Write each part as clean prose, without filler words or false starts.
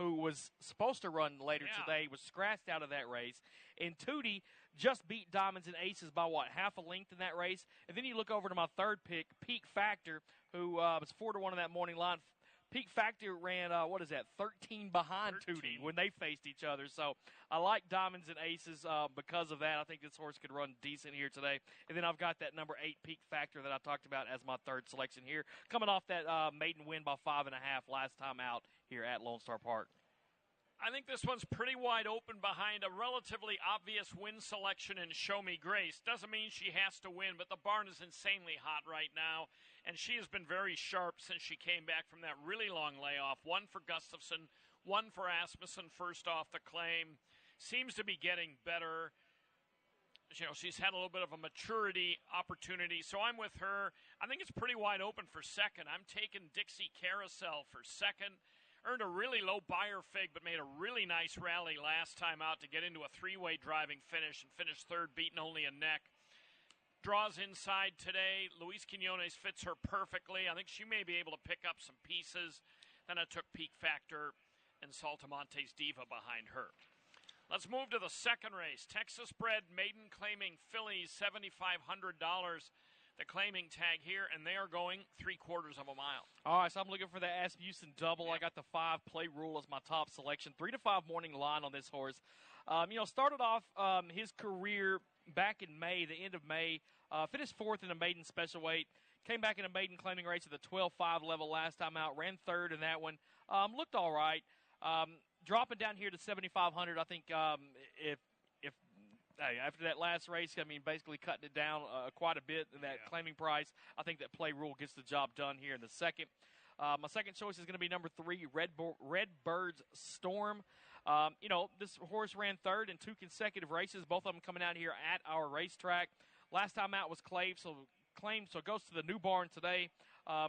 who was supposed to run later today, was scratched out of that race. And Tootie just beat Diamonds and Aces by, half a length in that race. And then you look over to my third pick, Peak Factor, who was 4-1 in that morning line. Peak Factor ran, 13 behind Tootie when they faced each other. So I like Diamonds and Aces because of that. I think this horse could run decent here today. And then I've got that number 8 Peak Factor that I talked about as my third selection here, coming off that maiden win by 5.5 last time out here at Lone Star Park. I think this one's pretty wide open behind a relatively obvious win selection in Show Me Grace. Doesn't mean she has to win, but the barn is insanely hot right now, and she has been very sharp since she came back from that really long layoff. One for Gustafson, one for Asmussen first off the claim. Seems to be getting better. She's had a little bit of a maturity opportunity, so I'm with her. I think it's pretty wide open for second. I'm taking Dixie Carousel for second. Earned a really low Beyer fig, but made a really nice rally last time out to get into a three-way driving finish and finish third, beating only a neck. Draws inside today. Luis Quinones fits her perfectly. I think she may be able to pick up some pieces. Then I took Peak Factor and Saltamonte's Diva behind her. Let's move to the second race. Texas bred maiden claiming fillies, $7,500. The claiming tag here, and they are going 3/4 of a mile. All right, so I'm looking for the Asmussen double. Yep. I got the 5 Play Rule as my top selection. 3-5 morning line on this horse. Started off his career back in May, the end of May. Finished 4th in a maiden special weight. Came back in a maiden claiming race at the 12.5 level last time out. Ran 3rd in that one. Looked all right. Dropping down here to 7,500, I think after that last race, basically cutting it down quite a bit in that claiming price. I think that Play Rule gets the job done here in the second. My second choice is going to be number 3, Redbird's Storm. This horse ran 3rd in 2 consecutive races, both of them coming out here at our racetrack. Last time out was claimed, so it goes to the new barn today.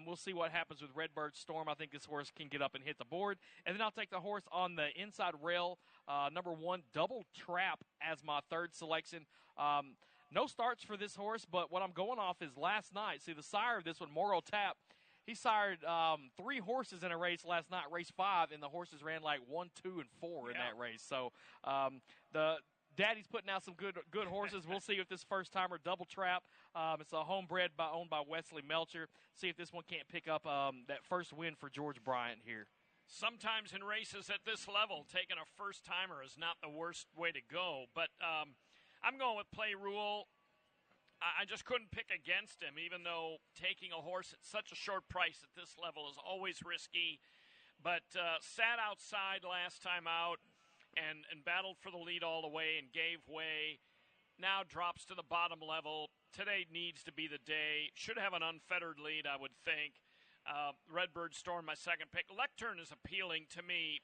We'll see what happens with Redbird Storm. I think this horse can get up and hit the board. And then I'll take the horse on the inside rail, number 1, Double Trap, as my third selection. No starts for this horse, but what I'm going off is last night. See, the sire of this one, Moro Tap, he sired 3 horses in a race last night, race 5, and the horses ran like 1, 2, and 4 in that race. So the Daddy's putting out some good horses. We'll see if this first-timer Double Trap, it's a homebred owned by Wesley Melcher. See if this one can't pick up that first win for George Bryant here. Sometimes in races at this level, taking a first-timer is not the worst way to go. But I'm going with Play Rule. I just couldn't pick against him, even though taking a horse at such a short price at this level is always risky. But sat outside last time out. And battled for the lead all the way and gave way. Now drops to the bottom level. Today needs to be the day. Should have an unfettered lead, I would think. Redbird Storm, my second pick. Lectern is appealing to me.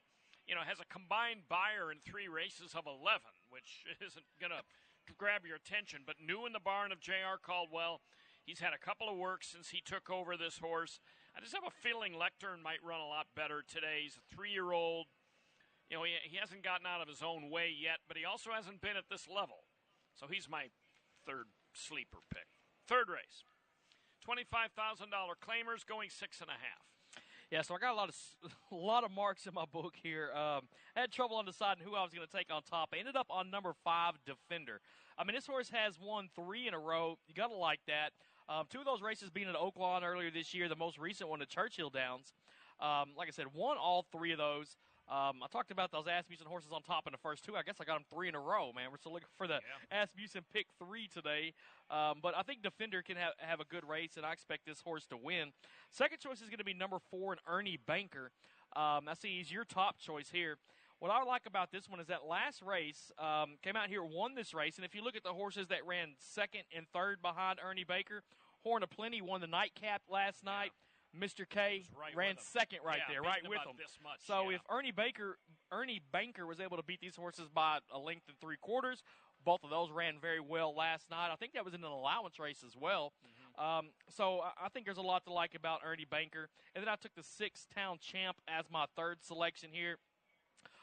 Has a combined Beyer in 3 races of 11, which isn't going to grab your attention. But new in the barn of J.R. Caldwell. He's had a couple of works since he took over this horse. I just have a feeling Lectern might run a lot better today. He's a 3-year-old. He hasn't gotten out of his own way yet, but he also hasn't been at this level. So he's my third sleeper pick. Third race. $25,000 claimers going 6.5. Yeah, so I got a lot of marks in my book here. I had trouble on deciding who I was going to take on top. I ended up on number 5, Defender. This horse has won 3 in a row. You got to like that. 2 of those races being at Oaklawn earlier this year. The most recent one at Churchill Downs. Like I said, won all 3 of those. I talked about those Asmussen horses on top in the first 2. I guess I got them 3 in a row, man. We're still looking for the Asmussen pick 3 today. But I think Defender can have a good race, and I expect this horse to win. Second choice is going to be number 4, and Ernie Banker. I see he's your top choice here. What I like about this one is that last race came out here, won this race, and if you look at the horses that ran 2nd and 3rd behind Ernie Banker, Horn of Plenty won the nightcap last night. Mr. K ran 2nd there, right with him. So if Ernie Banker was able to beat these horses by a length and 3/4, both of those ran very well last night. I think that was in an allowance race as well. Mm-hmm. So I think there's a lot to like about Ernie Banker. And then I took the 6th Town Champ as my third selection here.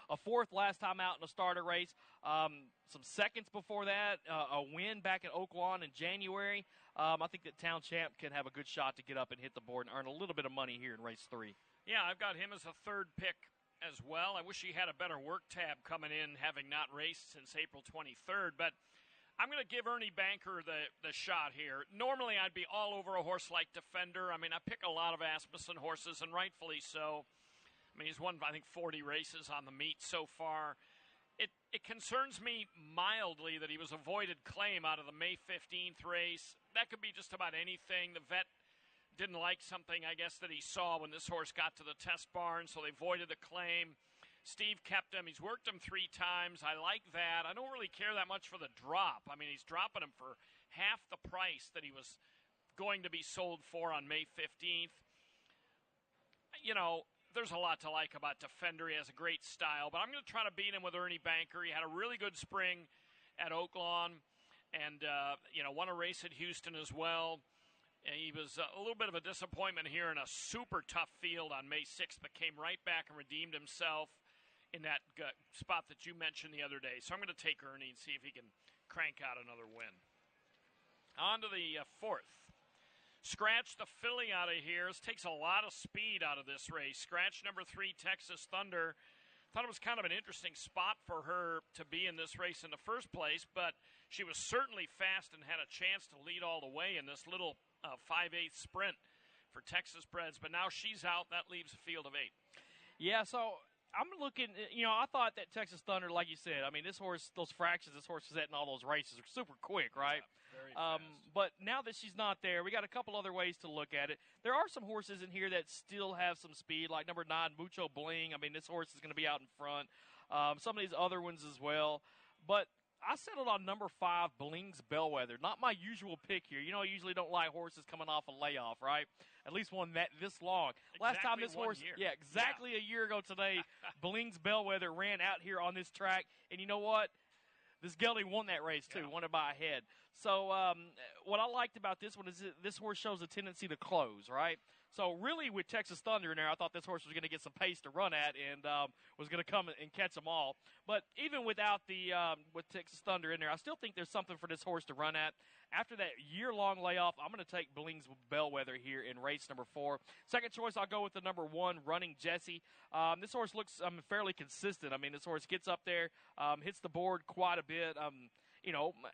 A 4th last time out in a starter race. Some seconds before that, a win back at Oaklawn in January. I think that Town Champ can have a good shot to get up and hit the board and earn a little bit of money here in race 3. Yeah, I've got him as a third pick as well. I wish he had a better work tab coming in, having not raced since April 23rd. But I'm going to give Ernie Banker the shot here. Normally, I'd be all over a horse like Defender. I mean, I pick a lot of Asmussen horses, and rightfully so. I mean, he's won, I think, 40 races on the meet so far. It concerns me mildly that he was avoided claim out of the May 15th race. That could be just about anything. The vet didn't like something, I guess, that he saw when this horse got to the test barn, so they voided the claim. Steve kept him. He's worked him 3 times. I like that. I don't really care that much for the drop. I mean, he's dropping him for half the price that he was going to be sold for on May 15th. You know, there's a lot to like about Defender. He has a great style, but I'm going to try to beat him with Ernie Banker. He had a really good spring at Oaklawn and, won a race at Houston as well. And he was a little bit of a disappointment here in a super tough field on May 6th, but came right back and redeemed himself in that spot that you mentioned the other day. So I'm going to take Ernie and see if he can crank out another win. On to the 4th. Scratch the filly out of here. This takes a lot of speed out of this race. Scratch number 3, Texas Thunder. Thought it was kind of an interesting spot for her to be in this race in the first place, but she was certainly fast and had a chance to lead all the way in this little 5/8 sprint for Texas breds. But now she's out. That leaves a field of 8. Yeah, so I'm looking, I thought that Texas Thunder, like you said, I mean, this horse, those fractions this horse was at in all those races are super quick, right? Yeah, very fast. But now that she's not there, we got a couple other ways to look at it. There are some horses in here that still have some speed, like number 9, Mucho Bling. I mean, this horse is going to be out in front. Some of these other ones as well. But I settled on number 5, Bling's Bellwether. Not my usual pick here. I usually don't like horses coming off a layoff, right? At least one this long. Last time this horse, exactly a year ago today, Bling's Bellwether ran out here on this track. And you know what? This gelding won that race, too, won it by a head. So what I liked about this one is this horse shows a tendency to close, right? So really with Texas Thunder in there, I thought this horse was going to get some pace to run at and was going to come and catch them all. But even without with Texas Thunder in there, I still think there's something for this horse to run at. After that year-long layoff, I'm going to take Bling's Bellwether here in race number 4. Second choice, I'll go with the number 1, Running Jesse. This horse looks fairly consistent. I mean, this horse gets up there, hits the board quite a bit.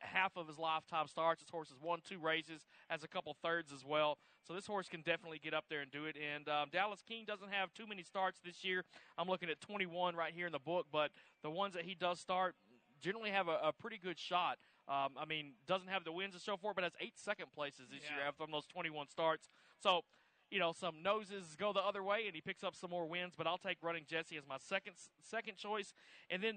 Half of his lifetime starts. This horse has won 2 races, has a couple thirds as well. So this horse can definitely get up there and do it. And Dallas King doesn't have too many starts this year. I'm looking at 21 right here in the book, but the ones that he does start generally have a pretty good shot. Doesn't have the wins and so forth, but has 8 second places this year from those 21 starts. So, some noses go the other way, and he picks up some more wins. But I'll take Running Jesse as my second choice. And then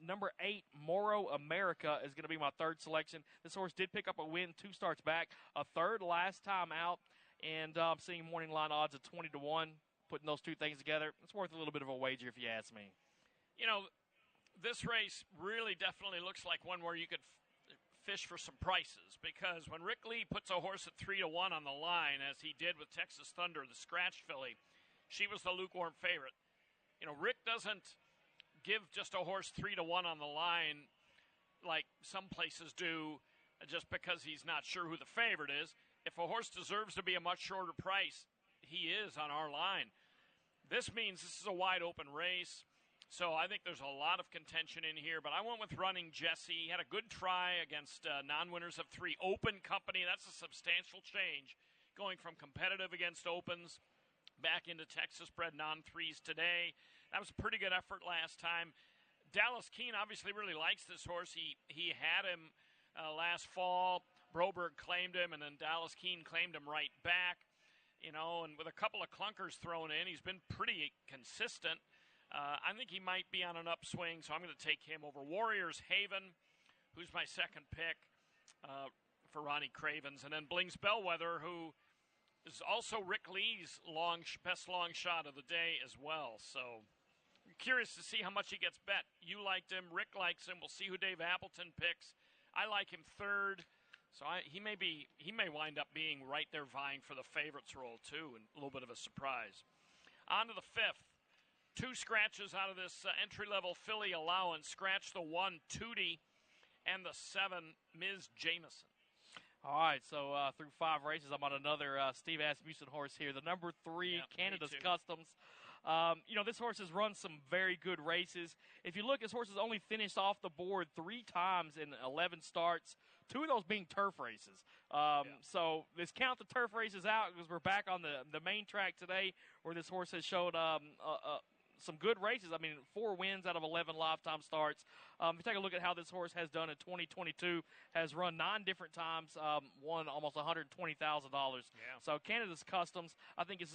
number 8, Moro America, is going to be my third selection. This horse did pick up a win 2 starts back, a third last time out, and seeing morning line odds of 20-1. Putting those two things together, it's worth a little bit of a wager if you ask me. This race really definitely looks like one where you could fish for some prices, because when Rick Lee puts a horse at 3-1 on the line, as he did with Texas Thunder, the scratch filly, she was the lukewarm favorite. Rick doesn't give just a horse 3-1 on the line like some places do just because he's not sure who the favorite is. If a horse deserves to be a much shorter price, he is on our line. This means this is a wide open race. So I think there's a lot of contention in here, but I went with Running Jesse. He had a good try against non-winners of 3. Open company, that's a substantial change, going from competitive against opens back into Texas bred non-3s today. That was a pretty good effort last time. Dallas Keene obviously really likes this horse. He had him last fall. Broberg claimed him, and then Dallas Keene claimed him right back. And with a couple of clunkers thrown in, he's been pretty consistent. I think he might be on an upswing, so I'm going to take him over Warriors Haven, who's my second pick for Ronnie Cravens, and then Bling's Bellwether, who is also Rick Lee's best long shot of the day as well. So I'm curious to see how much he gets bet. You liked him. Rick likes him. We'll see who Dave Appleton picks. I like him third, so he may wind up being right there vying for the favorites role too, and a little bit of a surprise. On to the 5th. 2 scratches out of this entry-level filly allowance. Scratch the 1, Tootie, and the 7, Ms. Jameson. All right, so through 5 races, I'm on another Steve Asmussen horse here. The number 3, Canada's Customs. This horse has run some very good races. If you look, this horse has only finished off the board 3 times in 11 starts, 2 of those being turf races. So let's count the turf races out because we're back on the main track today where this horse has showed some good races. I mean, 4 wins out of 11 lifetime starts. If you take a look at how this horse has done in 2022, has run 9 different times, won almost $120,000. So Canada's Customs, I think this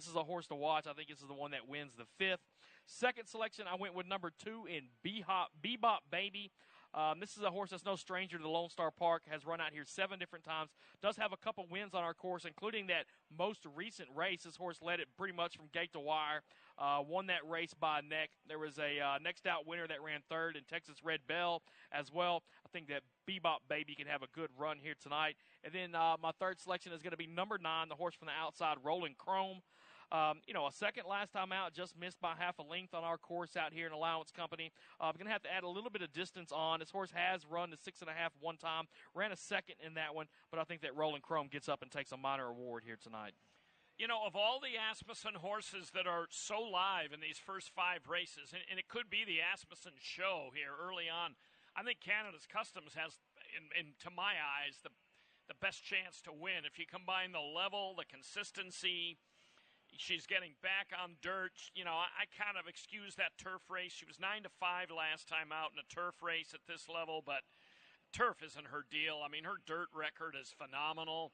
is a horse to watch. I think this is the one that wins the 5th. Second selection, I went with number 2 in Bebop Baby. This is a horse that's no stranger to the Lone Star Park, has run out here 7 different times, does have a couple wins on our course, including that most recent race. This horse led it pretty much from gate to wire, won that race by a neck. There was a next out winner that ran 3rd in Texas Red Bell as well. I think that Bebop Baby can have a good run here tonight. And then my 3rd selection is going to be number 9, the horse from the outside, Rolling Chrome. A second last time out, just missed by half a length on our course out here in Allowance Company. I'm going to have to add a little bit of distance on. This horse has run the 6.5 one time, ran a second in that one, but I think that Rolling Chrome gets up and takes a minor award here tonight. Of all the Asmussen horses that are so live in these first 5 races, and it could be the Asmussen show here early on, I think Canada's Customs has, to my eyes, the best chance to win. If you combine the level, the consistency, she's getting back on dirt. I kind of excuse that turf race. She was 9-5 last time out in a turf race at this level, but turf isn't her deal. I mean, her dirt record is phenomenal.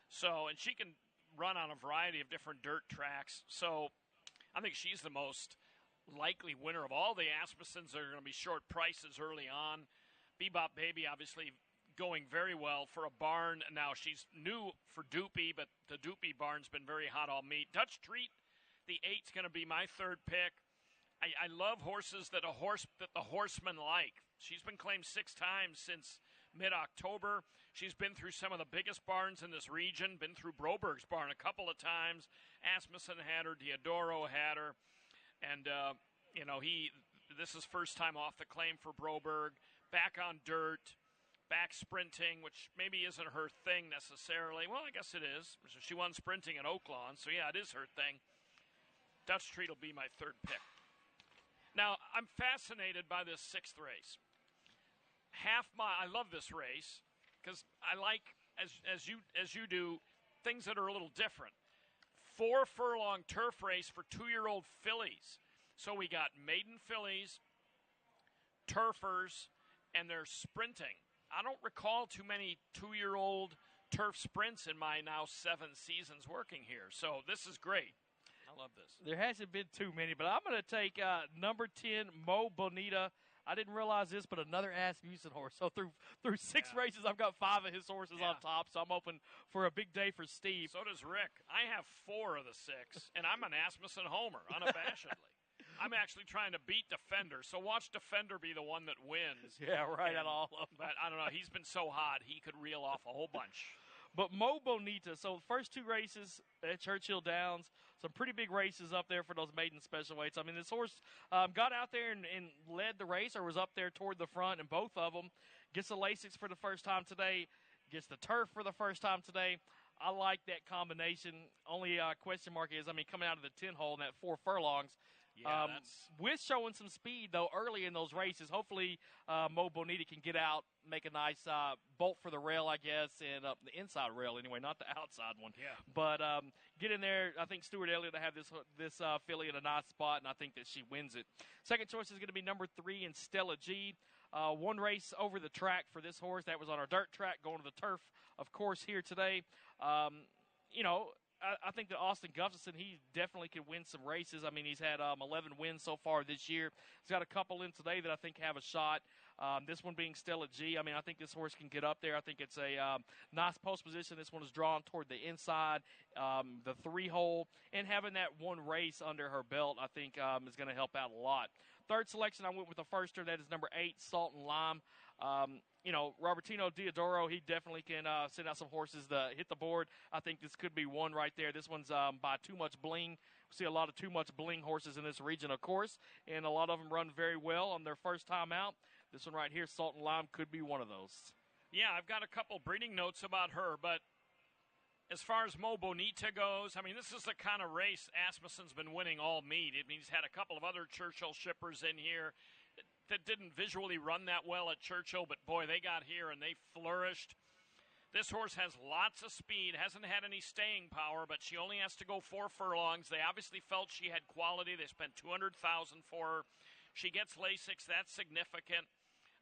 So, and she can run on a variety of different dirt tracks. So, I think she's the most likely winner of all the Asmussens that are going to be short prices early on. Bebop Baby, obviously, going very well for a barn. Now she's new for Doopy, but the Doopy barn's been very hot all meet. Dutch Treat, the 8's going to be my 3rd pick. I love horses that the horsemen like. She's been claimed 6 times since mid-October. She's been through some of the biggest barns in this region, been through Broberg's barn a couple of times. Asmussen had her, Diodoro had her, and this is first time off the claim for Broberg. Back on dirt, back sprinting, which maybe isn't her thing necessarily. Well, I guess it is. She won sprinting at Oaklawn, so yeah, it is her thing. Dutch Treat will be my 3rd pick. Now, I'm fascinated by this 6th race. Half mile, I love this race because I like, as you do, things that are a little different. 4 furlong turf race for 2-year-old fillies. So we got maiden fillies, turfers, and they're sprinting. I don't recall too many 2-year-old turf sprints in my now 7 seasons working here. So this is great. I love this. There hasn't been too many, but I'm going to take number 10, Mo Bonita. I didn't realize this, but another Asmussen horse. So through 6 races, I've got 5 of his horses on top, so I'm hoping for a big day for Steve. So does Rick. I have 4 of the 6, and I'm an Asmussen homer, unabashedly. I'm actually trying to beat Defender, so watch Defender be the one that wins. Yeah, right, at all of them. But I don't know, he's been so hot, he could reel off a whole bunch. But Mo Bonita, so first 2 races at Churchill Downs, some pretty big races up there for those maiden special weights. I mean, this horse got out there and led the race, or was up there toward the front, and both of them. Gets the Lasix for the first time today, gets the turf for the first time today. I like that combination. Only question mark is, coming out of the 10 hole in that 4 furlongs, yeah, with showing some speed, though, early in those races. Hopefully, Mo Bonita can get out, make a nice bolt for the rail, I guess, and the inside rail anyway, not the outside one. Yeah. But get in there. I think Stuart Elliott will have this filly in a nice spot, and I think that she wins it. Second choice is going to be number 3 in Stella G. 1 race over the track for this horse. That was on our dirt track, going to the turf, of course, here today. I think that Austin Gustafson, he definitely could win some races. I mean, he's had 11 wins so far this year. He's got a couple in today that I think have a shot. This one being Stella G. I think this horse can get up there. I think it's a nice post position. This one is drawn toward the inside, the 3 hole, and having that 1 race under her belt, I think, is going to help out a lot. Third selection, I went with the firster. That is number 8, Salt and Lime. Robertino Diodoro, he definitely can send out some horses to hit the board. I think this could be one right there. This one's by Too Much Bling. We see a lot of Too Much Bling horses in this region, of course, and a lot of them run very well on their first time out. This one right here, Salt and Lime, could be one of those. Yeah, I've got a couple breeding notes about her, but as far as Mo Bonita goes, I mean, this is the kind of race Asmussen's been winning all meet. I mean, he's had a couple of other Churchill shippers in here that didn't visually run that well at Churchill, but boy, they got here and they flourished. This horse has lots of speed, hasn't had any staying power, but she only has to go 4 furlongs. They obviously felt she had quality. They spent $200,000 for her. She gets Lasix. That's significant.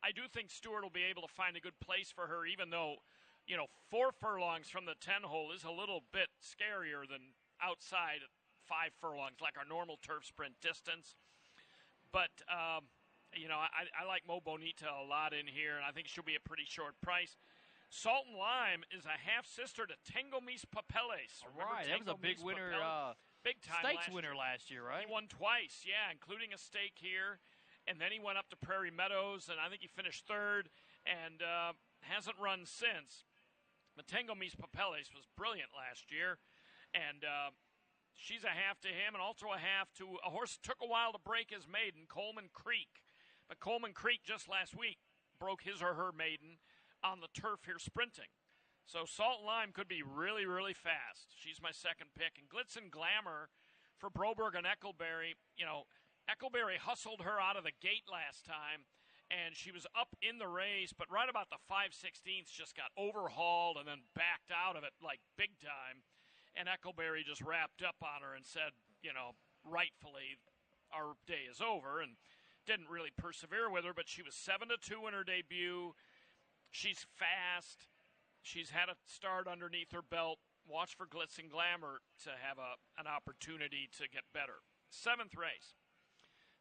I do think Stewart will be able to find a good place for her, even though, 4 furlongs from the 10 hole is a little bit scarier than outside 5 furlongs, like our normal turf sprint distance. But, I like Mo Bonita a lot in here, and I think she'll be a pretty short price. Salt and Lime is a half-sister to Tango Mis Papeles. Right, that was a big winner, big time stakes winner last year, right? He won twice, yeah, including a stake here. And then he went up to Prairie Meadows, and I think he finished 3rd and hasn't run since. But Tango Mis Papeles was brilliant last year, and she's a half to him and also a half to a horse that took a while to break his maiden, Coleman Creek. But Coleman Creek just last week broke his or her maiden on the turf here sprinting. So Salt and Lime could be really, really fast. She's my second pick. And Glitz and Glamour for Broberg and Eckleberry. Eckleberry hustled her out of the gate last time, and she was up in the race, but right about the 5/16 just got overhauled and then backed out of it like big time. And Eckleberry just wrapped up on her and said, rightfully, our day is over, and didn't really persevere with her, but she was 7-2 in her debut. She's fast. She's had a start underneath her belt. Watch for Glitz and Glamour to have an opportunity to get better. 7th race.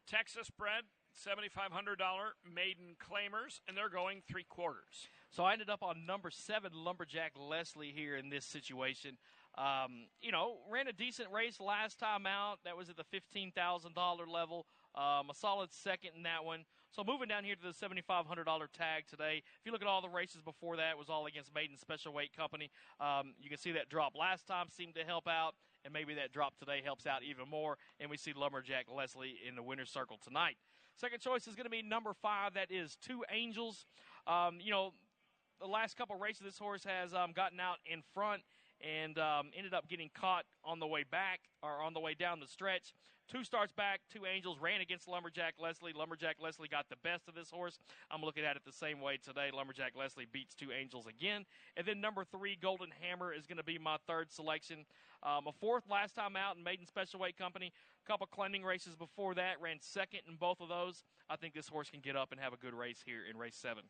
Texas bred, $7,500 maiden claimers, and they're going 3/4. So I ended up on number 7, Lumberjack Leslie, here in this situation. Ran a decent race last time out. That was at the $15,000 level. A solid second in that one. So moving down here to the $7,500 tag today. If you look at all the races before that, it was all against Maiden Special Weight Company. You can see that drop last time seemed to help out, and maybe that drop today helps out even more. And we see Lumberjack Leslie in the winner's circle tonight. Second choice is going to be number 5. That is Two Angels. The last couple races, this horse has gotten out in front and ended up getting caught on the way back or on the way down the stretch. 2 starts back, Two Angels ran against Lumberjack Leslie. Lumberjack Leslie got the best of this horse. I'm looking at it the same way today. Lumberjack Leslie beats Two Angels again. And then number 3, Golden Hammer, is going to be my third selection. A 4th last time out in Maiden Special Weight Company. A couple claiming races before that, ran second in both of those. I think this horse can get up and have a good race here in race 7.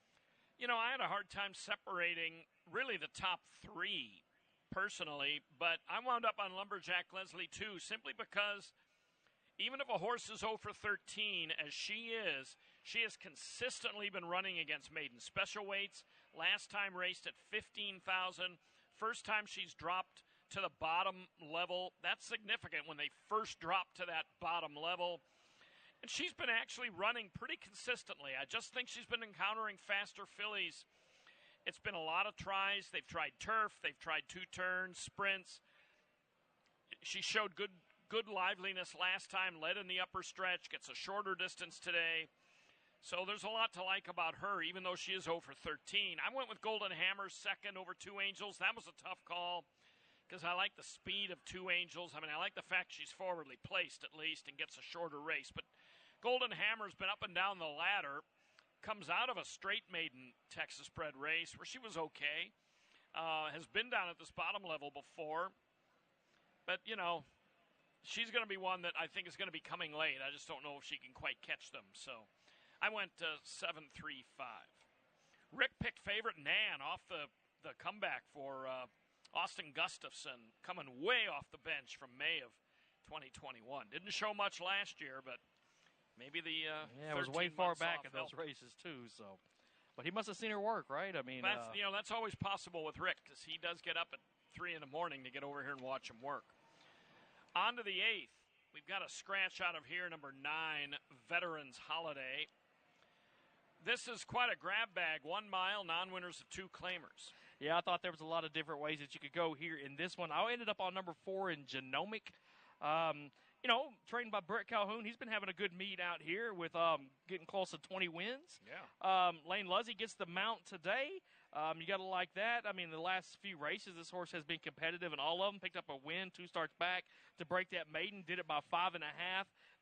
I had a hard time separating really the top 3 personally, but I wound up on Lumberjack Leslie too, simply because even if a horse is 0 for 13, as she has consistently been running against maiden special weights. Last time raced at 15,000. First time she's dropped to the bottom level. That's significant when they first drop to that bottom level. And she's been actually running pretty consistently. I just think she's been encountering faster fillies. It's been a lot of tries. They've tried turf. They've tried 2 turns, sprints. She showed good liveliness last time, led in the upper stretch, gets a shorter distance today. So there's a lot to like about her, even though she is 0 for 13. I went with Golden Hammer second over Two Angels. That was a tough call because I like the speed of Two Angels. I like the fact she's forwardly placed at least and gets a shorter race. But Golden Hammer's been up and down the ladder, comes out of a straight maiden Texas bred race where she was okay, has been down at this bottom level before. But, she's going to be one that I think is going to be coming late. I just don't know if she can quite catch them. So I went 7-3-5. Rick picked favorite Nan off the comeback for Austin Gustafson, coming way off the bench from May of 2021. Didn't show much last year, but maybe the it was way far back in those races too. So, but he must have seen her work, right? That's always possible with Rick because he does get up at 3 a.m. to get over here and watch him work. On to the 8th. We've got a scratch out of here, number 9, Veterans Holiday. This is quite a grab bag. 1 mile, non-winners of 2 claimers. Yeah, I thought there was a lot of different ways that you could go here in this one. I ended up on number 4 in Genomic. Trained by Brett Calhoun. He's been having a good meet out here with getting close to 20 wins. Yeah. Lane Luzzy gets the mount today. You got to like that. I mean, the last few races, this horse has been competitive in all of them. Picked up a win, 2 starts back to break that maiden. Did it by 5.5.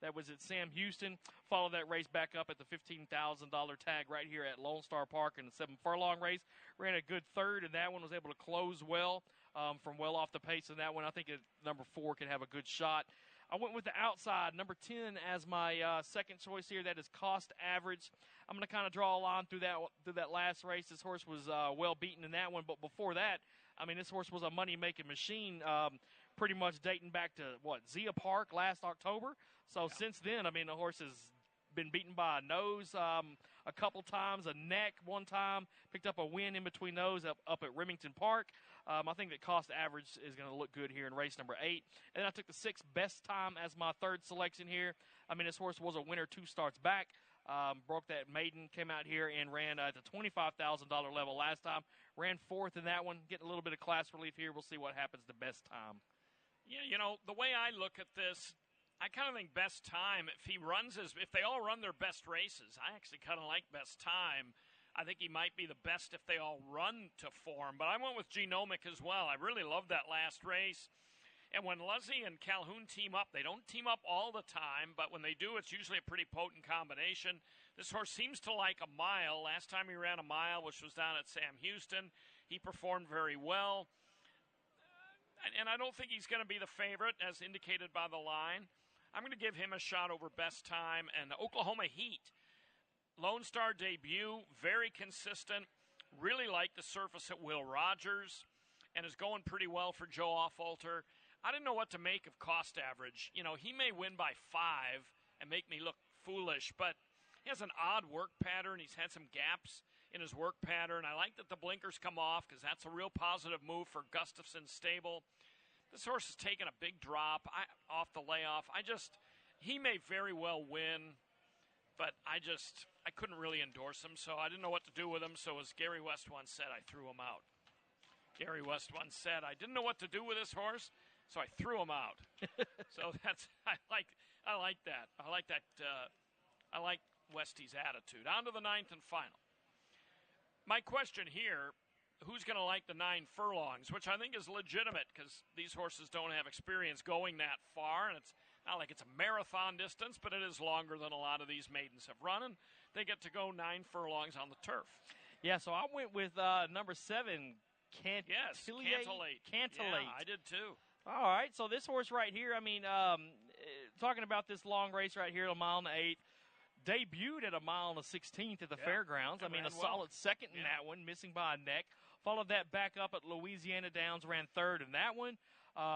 That was at Sam Houston. Followed that race back up at the $15,000 tag right here at Lone Star Park in the 7 furlong race. Ran a good third, and that one was able to close well from well off the pace in that one. I think number 4 can have a good shot. I went with the outside, number 10, as my second choice here. That is Cost Average. I'm going to kind of draw a line through that last race. This horse was well beaten in that one, but before that, I mean, this horse was a money-making machine, pretty much dating back to, Zia Park last October. So since then, I mean, the horse has been beaten by a nose a couple times, a neck one time, picked up a win in between those up at Remington Park. I think that Cost Average is going to look good here in race number 8. And then I took the 6th Best Time as my third selection here. I mean, this horse was a winner 2 starts back. Broke that maiden, came out here and ran at the $25,000 level last time. Ran 4th in that one. Getting a little bit of class relief here. We'll see what happens to Best Time. Yeah, the way I look at this, I kind of think Best Time, if they all run their best races, I actually kind of like Best Time. I think he might be the best if they all run to form. But I went with Genomic as well. I really loved that last race. And when Luzzy and Calhoun team up, they don't team up all the time, but when they do, it's usually a pretty potent combination. This horse seems to like a mile. Last time he ran a mile, which was down at Sam Houston, he performed very well. And I don't think he's going to be the favorite, as indicated by the line. I'm going to give him a shot over Best Time. And the Oklahoma Heat, Lone Star debut, very consistent. Really like the surface at Will Rogers, and is going pretty well for Joe Offalter. I didn't know what to make of Cost Average. He may win by 5 and make me look foolish, but he has an odd work pattern. He's had some gaps in his work pattern. I like that the blinkers come off because that's a real positive move for Gustafson's stable. This horse has taken a big drop off the layoff. He may very well win, but I couldn't really endorse him, so I didn't know what to do with him. So as Gary West once said, I threw him out. Gary West once said, I didn't know what to do with this horse, so I threw him out. So I like that. I like Westie's attitude. On to the 9th and final. My question here, who's going to like the 9 furlongs, which I think is legitimate because these horses don't have experience going that far, and it's not like it's a marathon distance, but it is longer than a lot of these maidens have run, and they get to go 9 furlongs on the turf. Yeah, so I went with number 7, Cantilate. Yeah, I did too. All right, so this horse right here, I mean, talking about this long race right here, a mile and 1/8, debuted at a mile and 1/16 at the fairgrounds. I mean, a solid second in that one, missing by a neck. Followed that back up at Louisiana Downs, ran 3rd in that one.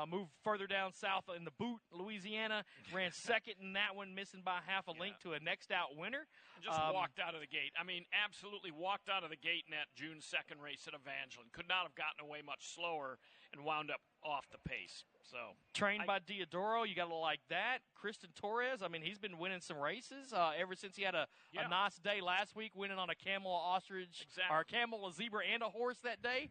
Moved further down south in the boot, Louisiana, ran 2nd in that one, missing by half a length to a next out winner. Just walked out of the gate. I mean, absolutely walked out of the gate in that June 2nd race at Evangeline. Could not have gotten away much slower and wound up off the pace. So trained by Diodoro, you got to like that. Kristen Torres, I mean, he's been winning some races ever since he had a nice day last week, winning on a camel, ostrich, or a camel, a zebra, and a horse that day.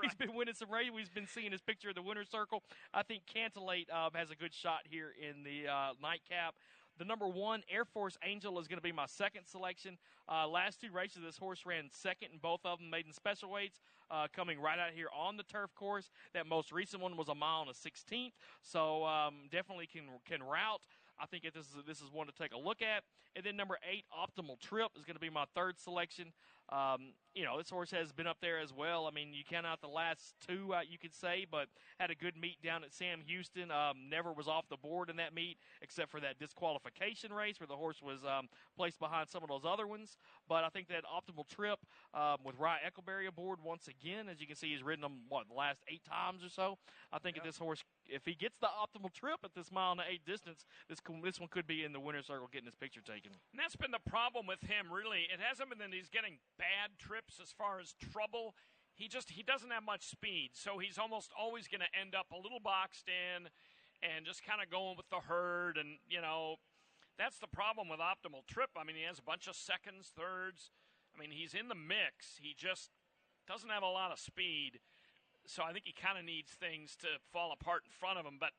He's been winning some races. We've been seeing his picture of the winner's circle. I think Cantilate has a good shot here in the nightcap. The number 1, Air Force Angel, is going to be my second selection. Last 2 races, this horse ran 2nd in both of them, maiden special weights, coming right out here on the turf course. That most recent one was a mile and 1/16, so definitely can route. I think this is one to take a look at. And then number 8, Optimal Trip, is going to be my third selection. This horse has been up there as well. I mean, you count out the last 2, you could say, but had a good meet down at Sam Houston. Never was off the board in that meet, except for that disqualification race where the horse was placed behind some of those other ones. But I think that Optimal Trip with Rye Eckleberry aboard once again, as you can see, he's ridden them, the last 8 times or so. I think that this horse, if he gets the Optimal Trip at this mile and 1/8 distance, this one could be in the winner's circle getting his picture taken. And that's been the problem with him, really. It hasn't been that he's getting bad trips as far as trouble. He doesn't have much speed, so he's almost always going to end up a little boxed in and just kind of going with the herd. And, that's the problem with Optimal Trip. I mean, he has a bunch of seconds, thirds. I mean, he's in the mix. He just doesn't have a lot of speed. So I think he kind of needs things to fall apart in front of him. But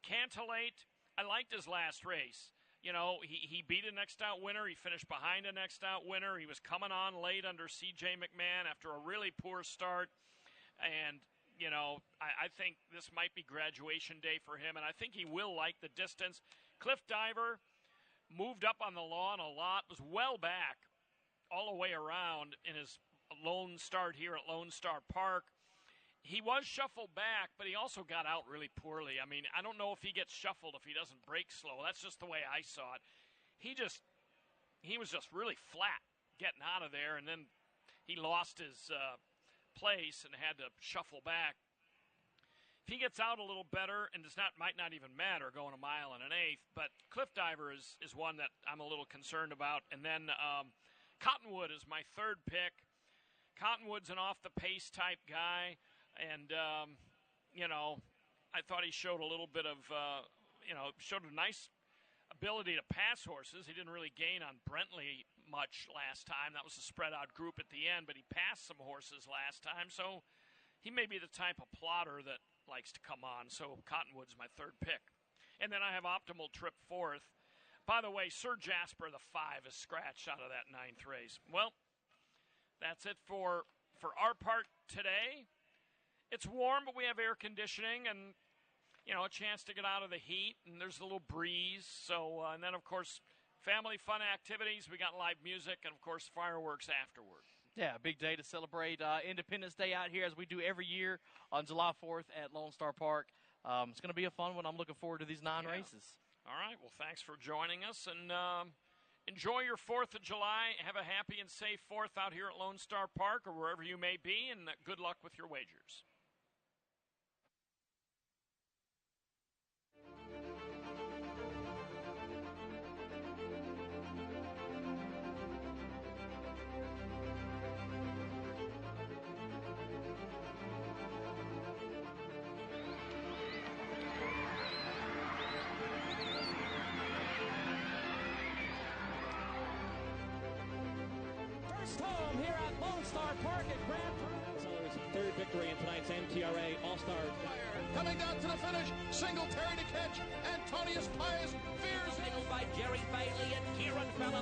Cantilate, I liked his last race. You know, he beat a next out winner. He finished behind a next out winner. He was coming on late under C.J. McMahon after a really poor start. And, you know, I think this might be graduation day for him, and I think he will like the distance. Cliff Diver moved up on the lawn a lot, was well back all the way around in his lone start here at Lone Star Park. He was shuffled back, but he also got out really poorly. I mean, I don't know if he gets shuffled if he doesn't break slow. That's just the way I saw it. He was just really flat getting out of there, and then he lost his place and had to shuffle back. If he gets out a little better, and might not even matter going a mile and an eighth, but Cliff Diver is one that I'm a little concerned about. And then Cottonwood is my third pick. Cottonwood's an off-the-pace type guy, and, you know, I thought he showed a little bit of, showed a nice ability to pass horses. He didn't really gain on Brentley much last time. That was a spread-out group at the end, but he passed some horses last time, so he may be the type of plotter that likes to come on. So Cottonwood's my third pick. And then I have Optimal Trip fourth. By the way, Sir Jasper, the 5, is scratched out of that 9th race. Well, that's it for our part today. It's warm, but we have air conditioning and, you know, a chance to get out of the heat, and there's a little breeze. So, and then, of course, family fun activities. We got live music and, of course, fireworks afterward. Yeah, a big day to celebrate Independence Day out here as we do every year on July 4th at Lone Star Park. It's going to be a fun one. I'm looking forward to these 9 races. All right. Well, thanks for joining us, and enjoy your 4th of July. Have a happy and safe 4th out here at Lone Star Park or wherever you may be, and good luck with your wagers. Home here at Lone Star Park at Grand Prix. Sellers' third victory in tonight's NTRA All-Star. Coming down to the finish, Singletary to catch, Antonius Pius veers. By Jerry Bailey and Kieran Fallon.